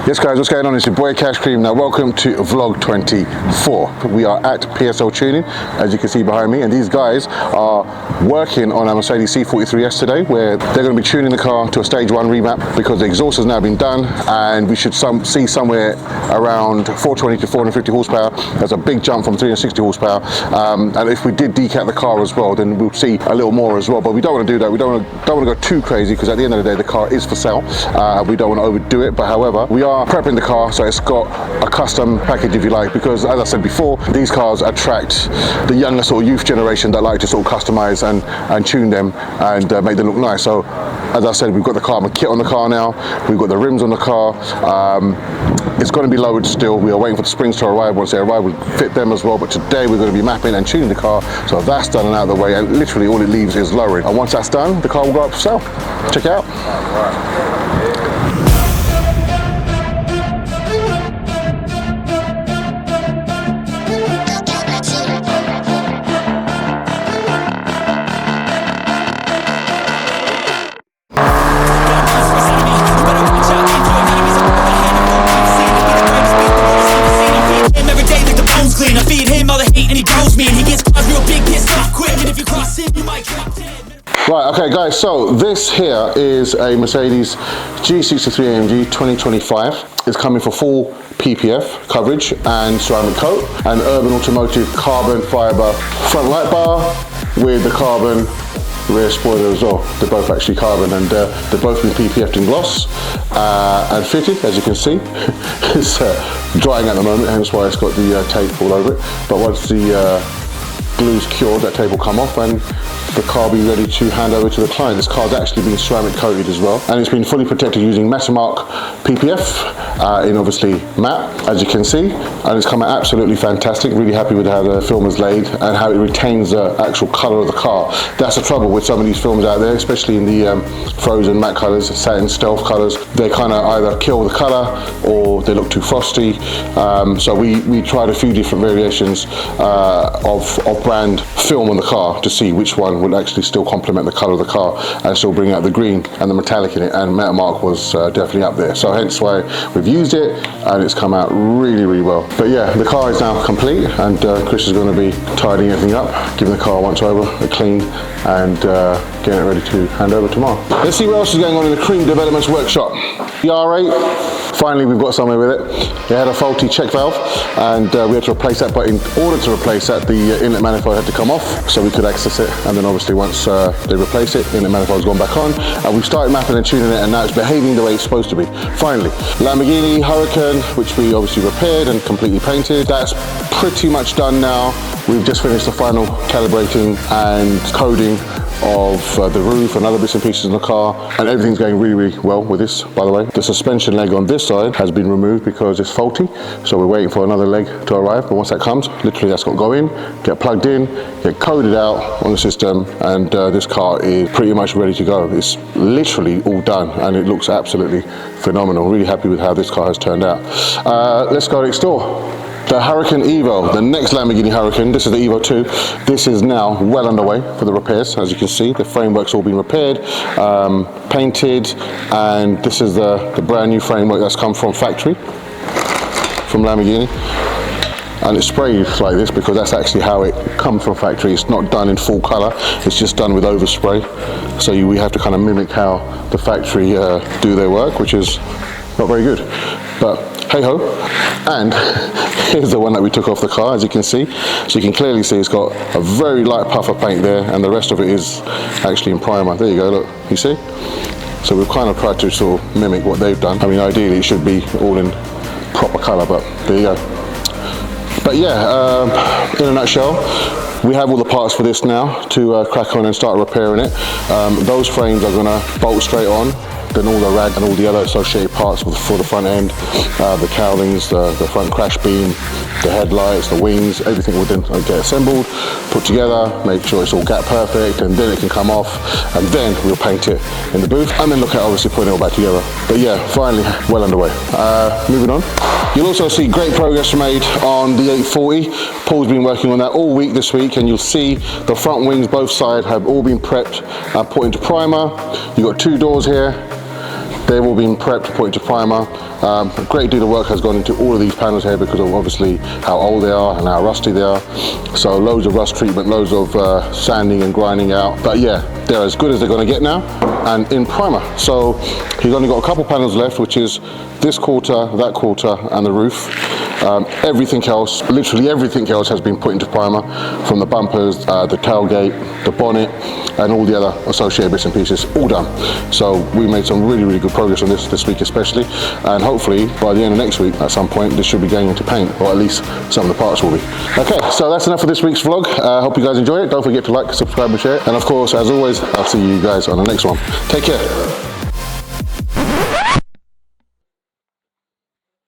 Yes guys, what's going on? It's your boy Kash Kream. Now welcome to vlog 24. We are at PSL Tuning, as you can see behind me, and these guys are working on a Mercedes C63 today, where they're going to be tuning the car to a stage 1 remap because the exhaust has now been done, and we should see somewhere around 420 to 450 horsepower. That's a big jump from 360 horsepower, and if we did decat the car as well, then we'll see a little more as well, but we don't want to do that. We don't want to go too crazy, because at the end of the day the car is for sale. We don't want to overdo it, but however, we are prepping the car so it's got a custom package, if you like, because as I said before, these cars attract the younger sort of youth generation that like to sort of customize and tune them and make them look nice. So as I said, we've got the carbon kit on the car now, we've got the rims on the car. It's going to be lowered still. We are waiting for the springs to arrive. Once they arrive, we'll fit them as well, but today we're going to be mapping and tuning the car, so that's done and out of the way, and literally all it leaves is lowering, and once that's done, the car will go up for sale. Check it out. Right, okay guys, so this here is a Mercedes G63 AMG 2025. It's coming for full PPF coverage and ceramic coat and urban automotive carbon fibre front light bar with the carbon rear spoiler as well. They're both actually carbon, and they've both been PPF'd in gloss and fitted, as you can see. It's drying at the moment, hence why it's got the tape all over it, but once the glue's cured, that tape will come off and the car will be ready to hand over to the client. This car's actually been ceramic coated as well, and it's been fully protected using Metamark PPF in obviously matte, as you can see, and it's come out absolutely fantastic. Really happy with how the film is laid and how it retains the actual colour of the car. That's the trouble with some of these films out there, especially in the frozen matte colours, satin stealth colours. They kind of either kill the colour or they look too frosty. So we tried a few different variations of brand film on the car to see which one would actually still complement the colour of the car and still bring out the green and the metallic in it, and Metamark was definitely up there, so hence why we've used it, and it's come out really, really well. But yeah, the car is now complete, and Chris is going to be tidying everything up, giving the car a once over, a clean, and getting it ready to hand over tomorrow. Let's see what else is going on in the Kream Developments workshop. The R8, finally we've got somewhere with it. It had a faulty check valve, and we had to replace that, but in order to replace that, the inlet manifold had to come off so we could access it, and then obviously once they replace it, inlet manifold's gone back on, and we've started mapping and tuning it, and now it's behaving the way it's supposed to be. Finally, Lamborghini Huracan, which we obviously repaired and completely painted, that's pretty much done now. We've just finished the final calibrating and coding of the roof and other bits and pieces in the car, and everything's going really, really well with this, by the way. The suspension leg on this side has been removed because it's faulty, so we're waiting for another leg to arrive, but once that comes, literally that's got to go in, get plugged in, get coded out on the system, and this car is pretty much ready to go. It's literally all done, and it looks absolutely phenomenal. Really happy with how this car has turned out. Let's go next door. The Huracan Evo, the next Lamborghini Huracan. This is the Evo 2. This is now well underway for the repairs. As you can see, the framework's all been repaired, painted, and this is the brand new framework that's come from factory, from Lamborghini. And it's sprayed like this because that's actually how it comes from factory. It's not done in full colour, it's just done with overspray. So we have to kind of mimic how the factory do their work, which is not very good. But hey ho. And here's the one that we took off the car, as you can see. So you can clearly see it's got a very light puff of paint there, and the rest of it is actually in primer. There you go, look, you see? So we've kind of tried to sort of mimic what they've done. I mean, ideally it should be all in proper colour, but there you go. But yeah, in a nutshell, we have all the parts for this now to crack on and start repairing it. Those frames are going to bolt straight on, then all the rag and all the other associated parts for the front end, the cowlings, the front crash beam, the headlights, the wings, everything will then get assembled, put together, make sure it's all gap perfect, and then it can come off, and then we'll paint it in the booth, and then look at obviously putting it all back together. But yeah, finally well underway. Moving on. You'll also see great progress made on the 840. Paul's been working on that all week this week, and you'll see the front wings both sides have all been prepped and put into primer. You've got two doors here, They've all been prepped, put into primer. A great deal of work has gone into all of these panels here because of obviously how old they are and how rusty they are. So loads of rust treatment, loads of sanding and grinding out. But yeah, they're as good as they're going to get now, and in primer. So he's only got a couple panels left, which is this quarter, that quarter, and the roof. Everything else, literally everything else has been put into primer, from the bumpers, the tailgate, the bonnet, and all the other associated bits and pieces, all done. So we made some really, really good progress on this week especially, and hopefully by the end of next week at some point this should be going into paint, or at least some of the parts will be. Okay, so that's enough for this week's vlog. Hope you guys enjoy it. Don't forget to like, subscribe and share, and of course, as always, I'll see you guys on the next one. Take care.